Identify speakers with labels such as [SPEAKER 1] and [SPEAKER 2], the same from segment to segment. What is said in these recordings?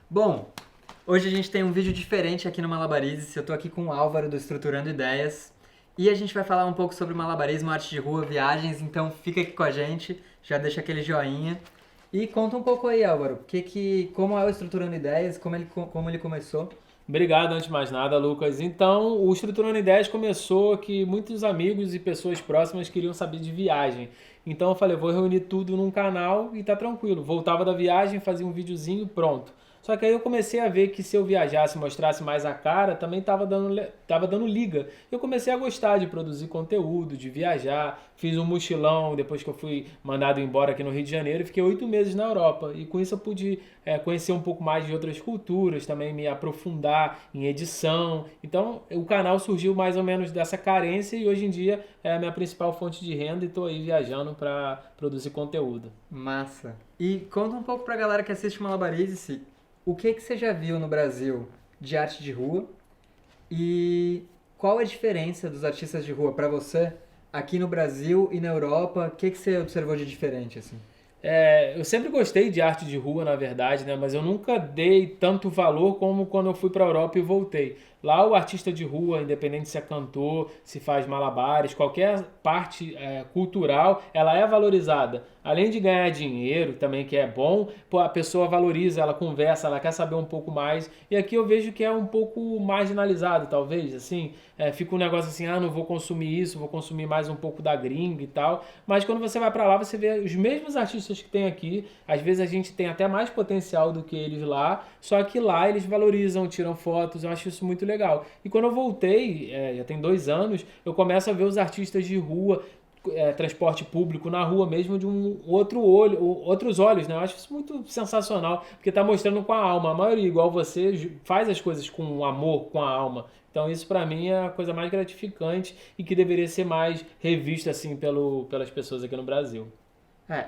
[SPEAKER 1] Bom, hoje a gente tem um vídeo diferente aqui no Malabarizes. Eu tô aqui com o Álvaro do Estruturando Ideias. E a gente vai falar um pouco sobre malabarismo, arte de rua, viagens, então fica aqui com a gente, já deixa aquele joinha. E conta um pouco aí, Álvaro, como é o Estruturando Ideias, como ele começou.
[SPEAKER 2] Obrigado, antes de mais nada, Lucas. Então, o Estruturando Ideias começou que muitos amigos e pessoas próximas queriam saber de viagem. Então eu falei, vou reunir tudo num canal e tá tranquilo. Voltava da viagem, fazia um videozinho, pronto. Só que aí eu comecei a ver que se eu viajasse, mostrasse mais a cara, também tava dando liga. Eu comecei a gostar de produzir conteúdo, de viajar. Fiz um mochilão depois que eu fui mandado embora aqui no Rio de Janeiro e fiquei 8 meses na Europa. E com isso eu pude conhecer um pouco mais de outras culturas, também me aprofundar em edição. Então o canal surgiu mais ou menos dessa carência e hoje em dia é a minha principal fonte de renda e estou aí viajando para produzir conteúdo.
[SPEAKER 1] Massa. E conta um pouco pra galera que assiste Malabarizes, o que você já viu no Brasil de arte de rua e qual a diferença dos artistas de rua pra você aqui no Brasil e na Europa? O que você observou de diferente, assim?
[SPEAKER 2] Eu sempre gostei de arte de rua, na verdade, né? Mas eu nunca dei tanto valor como quando eu fui para a Europa e voltei. Lá o artista de rua, independente se é cantor, se faz malabares, qualquer parte cultural, ela é valorizada. Além de ganhar dinheiro também, que é bom, pô, a pessoa valoriza, ela conversa, ela quer saber um pouco mais. E aqui eu vejo que é um pouco marginalizado, talvez, assim. Fica um negócio assim, não vou consumir isso, vou consumir mais um pouco da gringa e tal. Mas quando você vai para lá, você vê os mesmos artistas que tem aqui. Às vezes a gente tem até mais potencial do que eles lá, só que lá eles valorizam, tiram fotos, eu acho isso muito legal. E quando eu voltei, já tem 2 anos, eu começo a ver os artistas de rua, transporte público na rua mesmo de um outro olho, outros olhos, né? Eu acho isso muito sensacional, porque está mostrando com a alma. A maioria, igual você, faz as coisas com amor, com a alma. Então isso para mim é a coisa mais gratificante e que deveria ser mais revista assim pelas pessoas aqui no Brasil.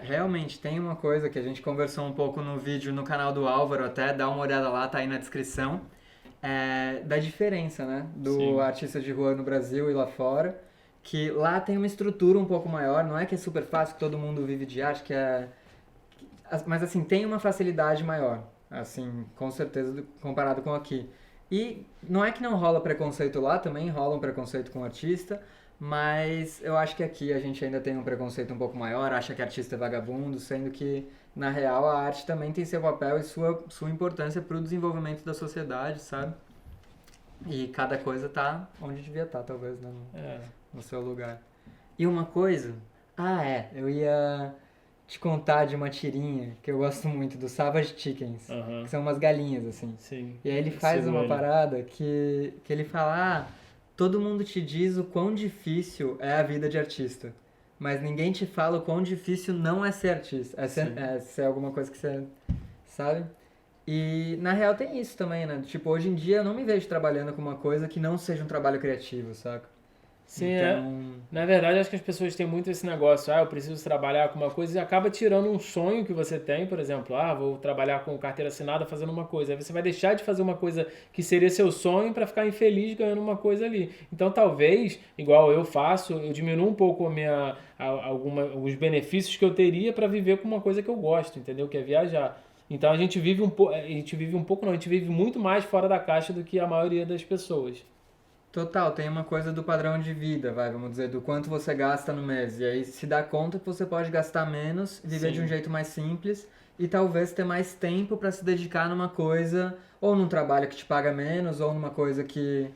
[SPEAKER 1] Realmente tem uma coisa que a gente conversou um pouco no vídeo no canal do Álvaro, até dá uma olhada lá, tá aí na descrição, da diferença, né, do
[SPEAKER 2] Sim,
[SPEAKER 1] artista de rua no Brasil e lá fora, que lá tem uma estrutura um pouco maior, não é que é super fácil, que todo mundo vive de arte, mas assim, tem uma facilidade maior, assim, com certeza, comparado com aqui. E não é que não rola preconceito lá, também rola um preconceito com o artista, mas eu acho que aqui a gente ainda tem um preconceito um pouco maior, acha que artista é vagabundo, sendo que, na real, a arte também tem seu papel e sua importância para o desenvolvimento da sociedade, sabe? E cada coisa tá onde devia estar, talvez, né,
[SPEAKER 2] é.
[SPEAKER 1] no seu lugar. E uma coisa, eu ia te contar de uma tirinha que eu gosto muito, do Savage Chickens, que
[SPEAKER 2] Aham.
[SPEAKER 1] são umas galinhas, assim.
[SPEAKER 2] Sim,
[SPEAKER 1] E aí ele
[SPEAKER 2] eu
[SPEAKER 1] faz
[SPEAKER 2] sigo
[SPEAKER 1] uma
[SPEAKER 2] ele.
[SPEAKER 1] parada que ele fala, todo mundo te diz o quão difícil é a vida de artista, mas ninguém te fala o quão difícil não é ser artista,
[SPEAKER 2] Sim.
[SPEAKER 1] é ser alguma coisa que você sabe. E na real tem isso também, né? Tipo, hoje em dia eu não me vejo trabalhando com uma coisa que não seja um trabalho criativo, saca?
[SPEAKER 2] Sim,
[SPEAKER 1] Então,
[SPEAKER 2] na verdade, acho que as pessoas têm muito esse negócio, eu preciso trabalhar com uma coisa e acaba tirando um sonho que você tem, por exemplo, vou trabalhar com carteira assinada fazendo uma coisa. Aí você vai deixar de fazer uma coisa que seria seu sonho para ficar infeliz ganhando uma coisa ali. Então, talvez, igual eu faço, eu diminuo um pouco alguns benefícios que eu teria para viver com uma coisa que eu gosto, entendeu? Que é viajar. Então a gente vive um pouco, não, a gente vive muito mais fora da caixa do que a maioria das pessoas.
[SPEAKER 1] total, tem uma coisa do padrão de vida, vamos dizer, do quanto você gasta no mês. E aí se dá conta que você pode gastar menos, viver de um
[SPEAKER 2] Sim,
[SPEAKER 1] jeito mais simples e talvez ter mais tempo para se dedicar numa coisa, ou num trabalho que te paga menos, ou numa coisa que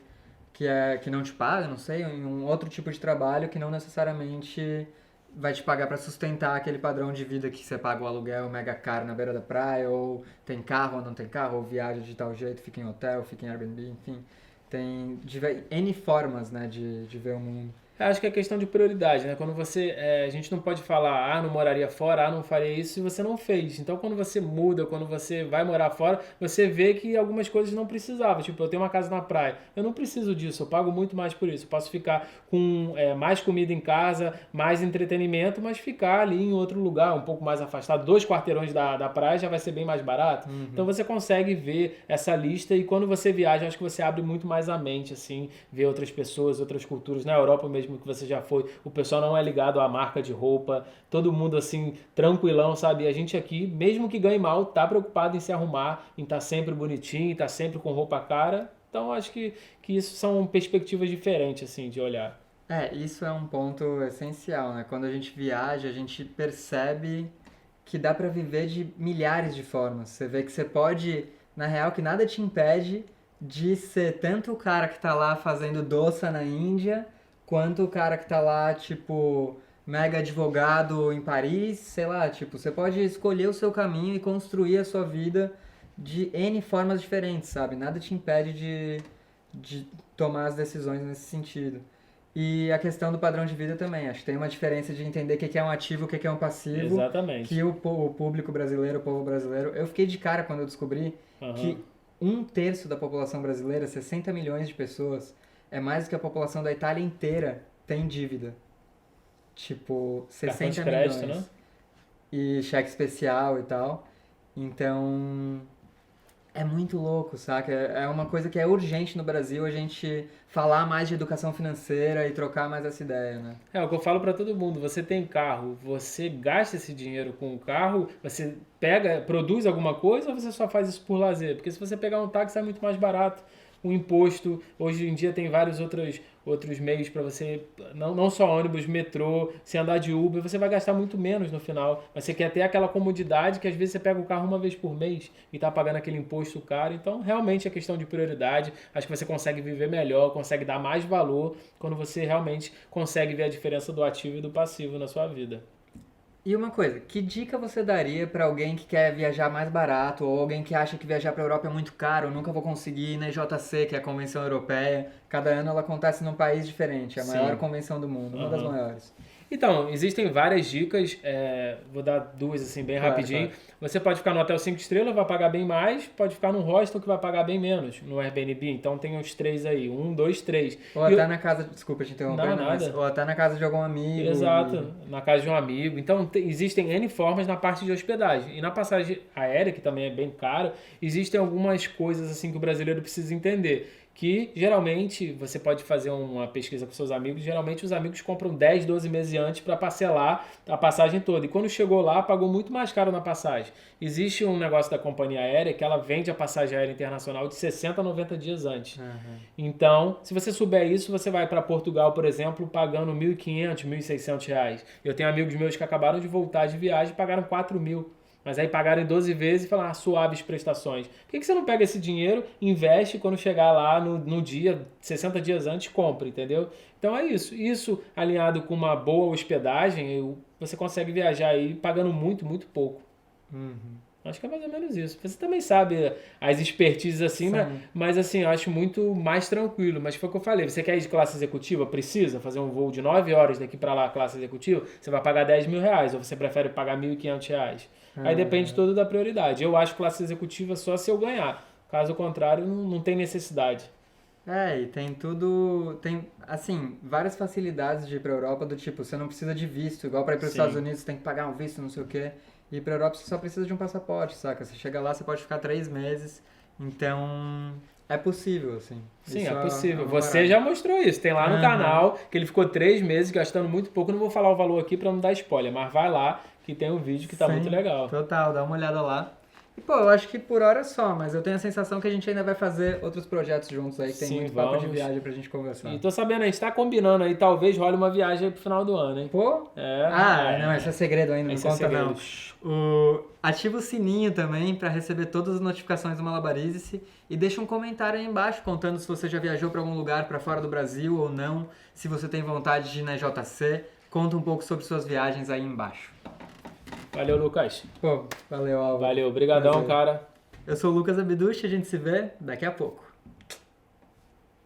[SPEAKER 1] não te paga, não sei, em um outro tipo de trabalho que não necessariamente vai te pagar para sustentar aquele padrão de vida que você paga o aluguel mega caro na beira da praia, ou tem carro ou não tem carro, ou viaja de tal jeito, fica em hotel, fica em Airbnb, enfim. Tem N formas, né, de ver o mundo.
[SPEAKER 2] eu acho que é questão de prioridade, né? Quando a gente não pode falar, não moraria fora, não faria isso se você não fez. Então, quando você muda, quando você vai morar fora, você vê que algumas coisas não precisava. Tipo, eu tenho uma casa na praia, eu não preciso disso, eu pago muito mais por isso. Eu posso ficar com mais comida em casa, mais entretenimento, mas ficar ali em outro lugar, um pouco mais afastado, 2 quarteirões da praia já vai ser bem mais barato. Então,
[SPEAKER 1] Uhum.
[SPEAKER 2] você consegue ver essa lista e quando você viaja, acho que você abre muito mais a mente, assim, ver outras pessoas, outras culturas. Na Europa mesmo mesmo que você já foi. O pessoal não é ligado à marca de roupa, todo mundo assim, tranquilão, sabe? E a gente aqui, mesmo que ganhe mal, tá preocupado em se arrumar, em estar sempre bonitinho, em estar sempre com roupa cara. Então acho que isso são perspectivas diferentes, assim, de olhar.
[SPEAKER 1] Isso é um ponto essencial, né? Quando a gente viaja, a gente percebe que dá pra viver de milhares de formas. Você vê que você pode, na real, que nada te impede de ser tanto o cara que tá lá fazendo doça na Índia, quanto o cara que tá lá, tipo, mega advogado em Paris, sei lá, tipo, você pode escolher o seu caminho e construir a sua vida de N formas diferentes, sabe? Nada te impede de tomar as decisões nesse sentido. E a questão do padrão de vida também. Acho que tem uma diferença de entender o que é um ativo, o que é um passivo,
[SPEAKER 2] Exatamente.
[SPEAKER 1] que o público brasileiro, o povo brasileiro... Eu fiquei de cara quando eu descobri que um terço da população brasileira, 60 milhões de pessoas, é mais do que a população da Itália inteira tem dívida. Tipo,
[SPEAKER 2] Cartão de
[SPEAKER 1] 60
[SPEAKER 2] crédito,
[SPEAKER 1] milhões.
[SPEAKER 2] né?
[SPEAKER 1] E cheque especial e tal. Então, é muito louco, saca? É uma coisa que é urgente no Brasil, a gente falar mais de educação financeira e trocar mais essa ideia, né?
[SPEAKER 2] É o que eu falo pra todo mundo. Você tem carro, você gasta esse dinheiro com o carro, você pega, produz alguma coisa ou você só faz isso por lazer? Porque se você pegar um táxi é muito mais barato. O imposto, hoje em dia tem vários outros meios para você, não só ônibus, metrô, se andar de Uber, você vai gastar muito menos no final. Mas você quer ter aquela comodidade que às vezes você pega o carro uma vez por mês e tá pagando aquele imposto caro. Então, realmente é questão de prioridade. Acho que você consegue viver melhor, consegue dar mais valor quando você realmente consegue ver a diferença do ativo e do passivo na sua vida.
[SPEAKER 1] E uma coisa, que dica você daria pra alguém que quer viajar mais barato ou alguém que acha que viajar pra Europa é muito caro, eu nunca vou conseguir ir na IJC, que é a Convenção Europeia. Cada ano ela acontece num país diferente, é a maior
[SPEAKER 2] Sim.
[SPEAKER 1] convenção do mundo, uma das
[SPEAKER 2] Aham.
[SPEAKER 1] maiores.
[SPEAKER 2] Então, existem várias dicas, vou dar duas assim bem
[SPEAKER 1] Claro,
[SPEAKER 2] rapidinho.
[SPEAKER 1] claro.
[SPEAKER 2] Você pode ficar no hotel 5 estrelas, vai pagar bem mais, pode ficar num hostel que vai pagar bem menos, no Airbnb. Então tem os três aí, um, dois, três.
[SPEAKER 1] Ou até na casa, desculpa te
[SPEAKER 2] Não,
[SPEAKER 1] interrompendo, mas
[SPEAKER 2] nada.
[SPEAKER 1] ou até na casa de algum amigo.
[SPEAKER 2] Exato, na casa de um amigo. Então existem N formas na parte de hospedagem. E na passagem aérea, que também é bem caro, existem algumas coisas assim que o brasileiro precisa entender. Que geralmente você pode fazer uma pesquisa com seus amigos, geralmente os amigos compram 10, 12 meses antes para parcelar a passagem toda. E quando chegou lá, pagou muito mais caro na passagem. Existe um negócio da companhia aérea que ela vende a passagem aérea internacional de 60 a 90 dias antes.
[SPEAKER 1] Aham.
[SPEAKER 2] Então, se você souber isso, você vai para Portugal, por exemplo, pagando R$ 1.500, R$ 1.600. Eu tenho amigos meus que acabaram de voltar de viagem e pagaram 4.000. Mas aí pagaram em 12 vezes e falaram, suaves prestações. Por que você não pega esse dinheiro, investe e quando chegar lá no dia, 60 dias antes, compra, entendeu? Então é isso. Isso alinhado com uma boa hospedagem, você consegue viajar aí pagando muito, muito pouco.
[SPEAKER 1] Uhum.
[SPEAKER 2] Acho que é mais ou menos isso. Você também sabe as expertises assim,
[SPEAKER 1] Sim.
[SPEAKER 2] mas assim, eu acho muito mais tranquilo. Mas foi o que eu falei, você quer ir de classe executiva? Precisa fazer um voo de 9 horas daqui para lá, classe executiva? Você vai pagar R$ 10.000 ou você prefere pagar R$ 1.500? Aí depende todo da prioridade. Eu acho classe executiva só se eu ganhar. Caso contrário, não tem necessidade.
[SPEAKER 1] E tem tudo, tem, assim, várias facilidades de ir pra Europa do tipo, você não precisa de visto, igual pra ir pros Estados
[SPEAKER 2] Sim.
[SPEAKER 1] Unidos você tem que pagar um visto, não sei o quê. E pra Europa você só precisa de um passaporte, saca? Você chega lá, você pode ficar 3 meses, então é possível, assim.
[SPEAKER 2] Sim,
[SPEAKER 1] Isso
[SPEAKER 2] é possível.
[SPEAKER 1] uma
[SPEAKER 2] Você
[SPEAKER 1] parada.
[SPEAKER 2] já mostrou isso. Tem lá no
[SPEAKER 1] Aham.
[SPEAKER 2] canal que ele ficou 3 meses gastando muito pouco. Não vou falar o valor aqui para não dar spoiler, mas vai lá que tem um vídeo que tá muito
[SPEAKER 1] Sim,
[SPEAKER 2] legal.
[SPEAKER 1] total, dá uma olhada lá. E pô, eu acho que por hora é só, mas eu tenho a sensação que a gente ainda vai fazer outros projetos juntos aí, que tem
[SPEAKER 2] Sim,
[SPEAKER 1] muito papo de
[SPEAKER 2] vamos.
[SPEAKER 1] viagem pra gente conversar.
[SPEAKER 2] E tô sabendo, a gente tá combinando aí, talvez role uma viagem aí pro final do ano, hein?
[SPEAKER 1] Pô? Não, esse é segredo ainda, não
[SPEAKER 2] Esse é
[SPEAKER 1] conta
[SPEAKER 2] segredo.
[SPEAKER 1] não. Ativa o sininho também para receber todas as notificações do Malabarize e deixa um comentário aí embaixo contando se você já viajou para algum lugar para fora do Brasil ou não, se você tem vontade de ir na JC, conta um pouco sobre suas viagens aí embaixo.
[SPEAKER 2] Valeu, Lucas.
[SPEAKER 1] Pô, valeu, Álvaro.
[SPEAKER 2] Valeu, brigadão,
[SPEAKER 1] Prazer.
[SPEAKER 2] cara.
[SPEAKER 1] Eu sou o Lucas Abduch, a gente se vê daqui a pouco.